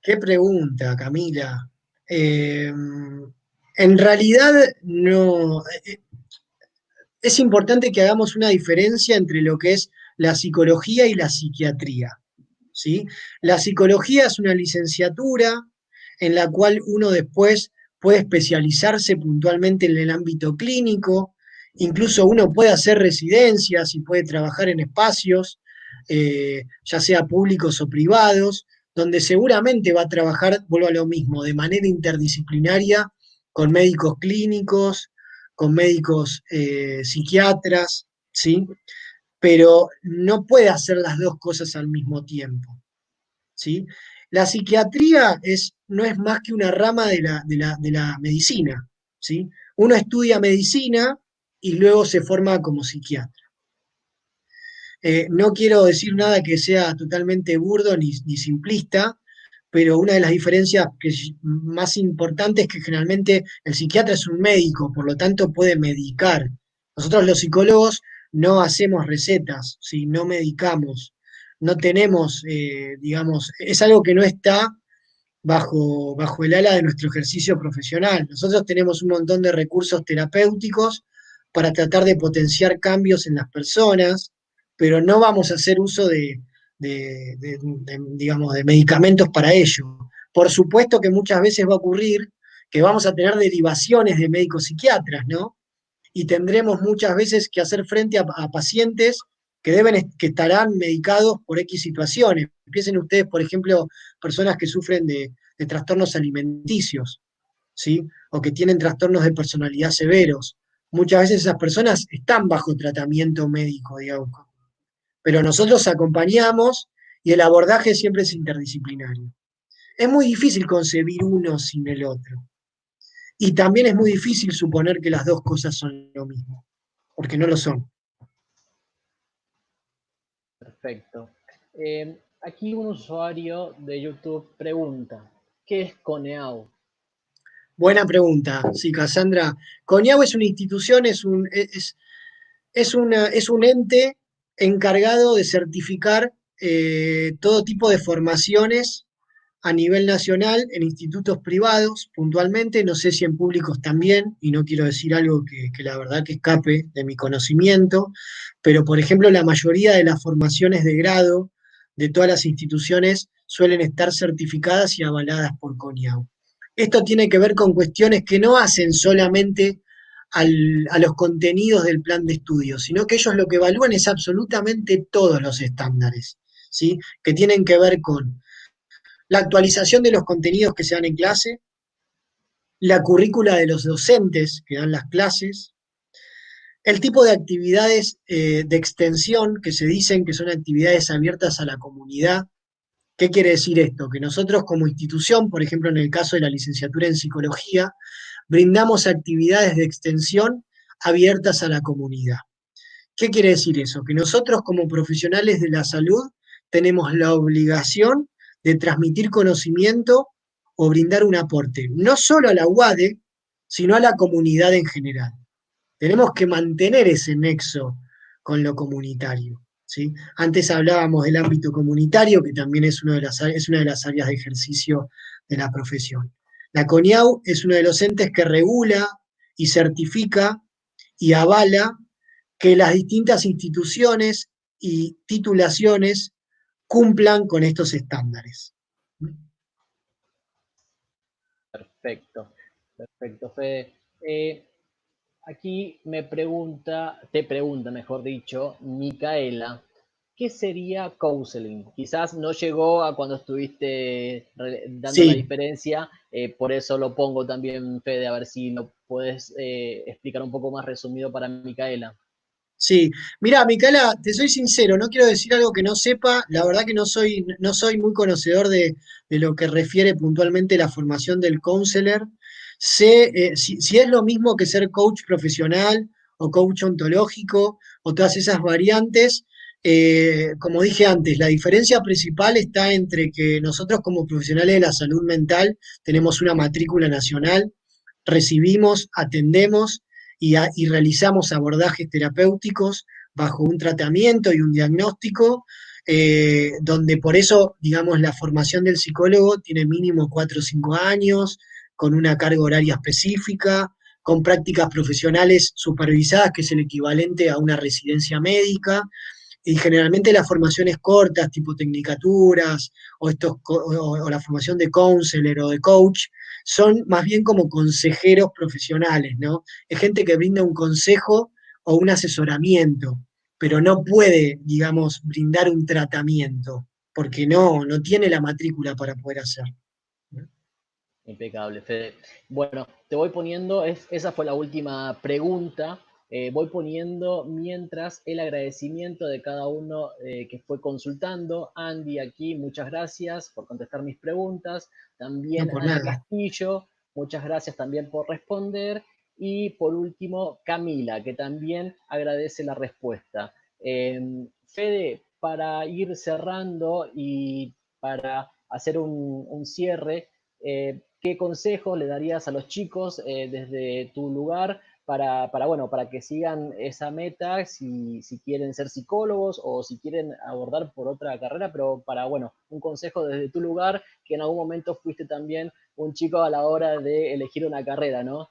Qué pregunta, Camila. En realidad, no. Es importante que hagamos una diferencia entre lo que es la psicología y la psiquiatría, ¿sí? La psicología es una licenciatura en la cual uno después puede especializarse puntualmente en el ámbito clínico, incluso uno puede hacer residencias y puede trabajar en espacios, ya sea públicos o privados, donde seguramente va a trabajar, vuelvo a lo mismo, de manera interdisciplinaria con médicos clínicos, con médicos psiquiatras, ¿sí? Pero no puede hacer las dos cosas al mismo tiempo, ¿sí? La psiquiatría no es más que una rama de la medicina, ¿sí? Uno estudia medicina y luego se forma como psiquiatra. No quiero decir nada que sea totalmente burdo ni simplista, pero una de las diferencias más importantes es que generalmente el psiquiatra es un médico, por lo tanto puede medicar. Nosotros los psicólogos no hacemos recetas, ¿sí? No medicamos, no tenemos, digamos, es algo que no está bajo el ala de nuestro ejercicio profesional. Nosotros tenemos un montón de recursos terapéuticos para tratar de potenciar cambios en las personas, pero no vamos a hacer uso digamos, de medicamentos para ello. Por supuesto que muchas veces va a ocurrir que vamos a tener derivaciones de médicos psiquiatras, ¿no? Y tendremos muchas veces que hacer frente a pacientes que estarán medicados por X situaciones. Piensen ustedes, por ejemplo, personas que sufren de trastornos alimenticios. ¿sí? O que tienen trastornos de personalidad severos. Muchas veces esas personas están bajo tratamiento médico, digamos, pero nosotros acompañamos y el abordaje siempre es interdisciplinario. Es muy difícil concebir uno sin el otro. Y también es muy difícil suponer que las dos cosas son lo mismo, porque no lo son. Perfecto. Aquí un usuario de YouTube pregunta, ¿qué es CONEAU? Buena pregunta, sí, Cassandra. CONIAU es una institución, es un ente encargado de certificar todo tipo de formaciones a nivel nacional en institutos privados, puntualmente, no sé si en públicos también, y no quiero decir algo que la verdad que escape de mi conocimiento, pero por ejemplo la mayoría de las formaciones de grado de todas las instituciones suelen estar certificadas y avaladas por CONIAU. Esto tiene que ver con cuestiones que no hacen solamente a los contenidos del plan de estudio, sino que ellos lo que evalúan es absolutamente todos los estándares, ¿sí? Que tienen que ver con la actualización de los contenidos que se dan en clase, la currícula de los docentes que dan las clases, el tipo de actividades de extensión que se dicen que son actividades abiertas a la comunidad. ¿Qué quiere decir esto? Que nosotros como institución, por ejemplo en el caso de la licenciatura en psicología, brindamos actividades de extensión abiertas a la comunidad. ¿Qué quiere decir eso? Que nosotros como profesionales de la salud tenemos la obligación de transmitir conocimiento o brindar un aporte, no solo a la UADE, sino a la comunidad en general. Tenemos que mantener ese nexo con lo comunitario, ¿sí? Antes hablábamos del ámbito comunitario, que también es es una de las áreas de ejercicio de la profesión. La CONIAU es uno de los entes que regula y certifica y avala que las distintas instituciones y titulaciones cumplan con estos estándares. Perfecto, perfecto, Fede. Aquí te pregunta, mejor dicho, Micaela, ¿qué sería counseling? Quizás no llegó a cuando estuviste dando la Sí, diferencia, por eso lo pongo también, Fede, a ver si lo puedes explicar un poco más resumido para Micaela. sí. Mirá, Micaela, te soy sincero, no quiero decir algo que no sepa, la verdad que no soy muy conocedor de lo que refiere puntualmente la formación del counselor. Sé si es lo mismo que ser coach profesional o coach ontológico o todas esas variantes. Como dije antes, la diferencia principal está entre que nosotros como profesionales de la salud mental tenemos una matrícula nacional, recibimos, atendemos y realizamos abordajes terapéuticos bajo un tratamiento y un diagnóstico, donde por eso, digamos, la formación del psicólogo tiene mínimo 4 o 5 años, con una carga horaria específica, con prácticas profesionales supervisadas, que es el equivalente a una residencia médica, y generalmente las formaciones cortas, tipo tecnicaturas, o la formación de counselor o de coach, son más bien como consejeros profesionales, ¿no? Es gente que brinda un consejo o un asesoramiento, pero no puede, digamos, brindar un tratamiento, porque no tiene la matrícula para poder hacer. Impecable, Fede. Bueno, te voy poniendo, esa fue la última pregunta. Voy poniendo mientras el agradecimiento de cada uno que fue consultando. Andy aquí, muchas gracias por contestar mis preguntas. No También por Ana nada. Castillo, muchas gracias también por responder. Y por último, Camila, que también agradece la respuesta. Fede, para ir cerrando y para hacer un cierre, ¿qué consejos le darías a los chicos desde tu lugar bueno, para que sigan esa meta, si quieren ser psicólogos o si quieren abordar por otra carrera, pero para, bueno, un consejo desde tu lugar, que en algún momento fuiste también un chico a la hora de elegir una carrera, ¿no?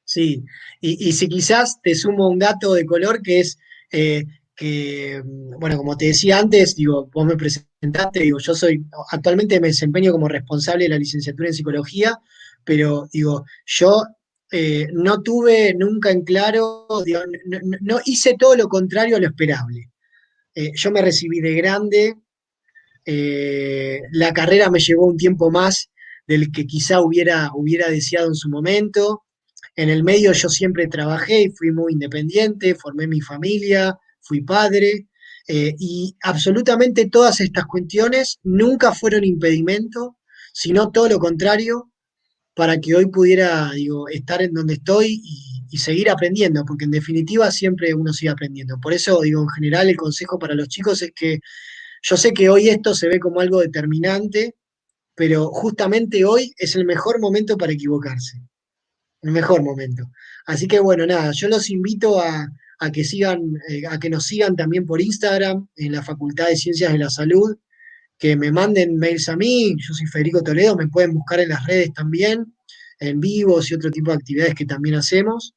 Sí, y si quizás te sumo un dato de color que es eh, que, bueno, como te decía antes, digo, vos me presentaste, digo, actualmente me desempeño como responsable de la licenciatura en psicología, pero digo, yo no tuve nunca en claro, digo, no hice todo lo contrario a lo esperable. Yo me recibí de grande, la carrera me llevó un tiempo más del que quizá hubiera deseado en su momento. En el medio yo siempre trabajé y fui muy independiente, formé mi familia, fui padre, y absolutamente todas estas cuestiones nunca fueron impedimento, sino todo lo contrario, para que hoy pudiera, digo, estar en donde estoy y seguir aprendiendo, porque en definitiva siempre uno sigue aprendiendo. Por eso, digo, en general el consejo para los chicos es que yo sé que hoy esto se ve como algo determinante, pero justamente hoy es el mejor momento para equivocarse, el mejor momento. Así que bueno, nada, yo los invito a que sigan, a que nos sigan también por Instagram, en la Facultad de Ciencias de la Salud, que me manden mails a mí, yo soy Federico Toledo, me pueden buscar en las redes también, en vivos y otro tipo de actividades que también hacemos.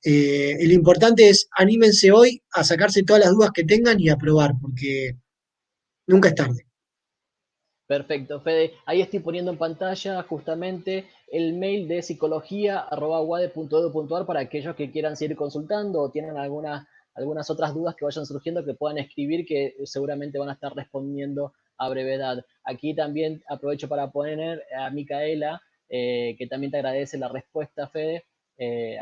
Y lo importante es anímense hoy a sacarse todas las dudas que tengan y a probar, porque nunca es tarde. Perfecto, Fede. Ahí estoy poniendo en pantalla justamente el mail de psicología@uade.edu.ar para aquellos que quieran seguir consultando o tienen algunas otras dudas que vayan surgiendo que puedan escribir que seguramente van a estar respondiendo a brevedad. Aquí también aprovecho para poner a Micaela, que también te agradece la respuesta, Fede.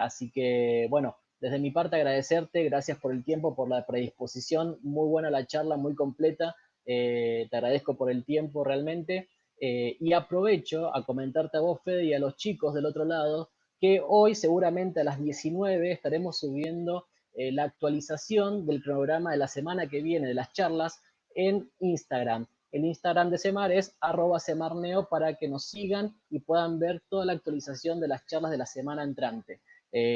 Así que, bueno, desde mi parte agradecerte, gracias por el tiempo, por la predisposición, muy buena la charla, muy completa. Te agradezco por el tiempo realmente. Y aprovecho a comentarte a vos, Fede, y a los chicos del otro lado, que hoy seguramente a las 19 estaremos subiendo la actualización del programa de la semana que viene, de las charlas, en Instagram. El Instagram de Semar es @semarneo para que nos sigan y puedan ver toda la actualización de las charlas de la semana entrante.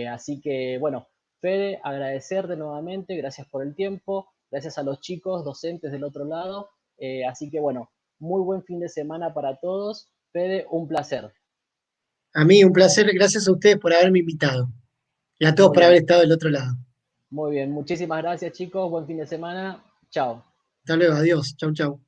Así que, bueno, Fede, agradecerte nuevamente, gracias por el tiempo, gracias a los chicos docentes del otro lado. Así que bueno, muy buen fin de semana para todos. Fede, un placer. A mí un placer, gracias a ustedes por haberme invitado y a todos Muy por haber bien, estado del otro lado. muy bien. Muchísimas gracias chicos, buen fin de semana. Chao. Hasta luego, adiós, chau, chau.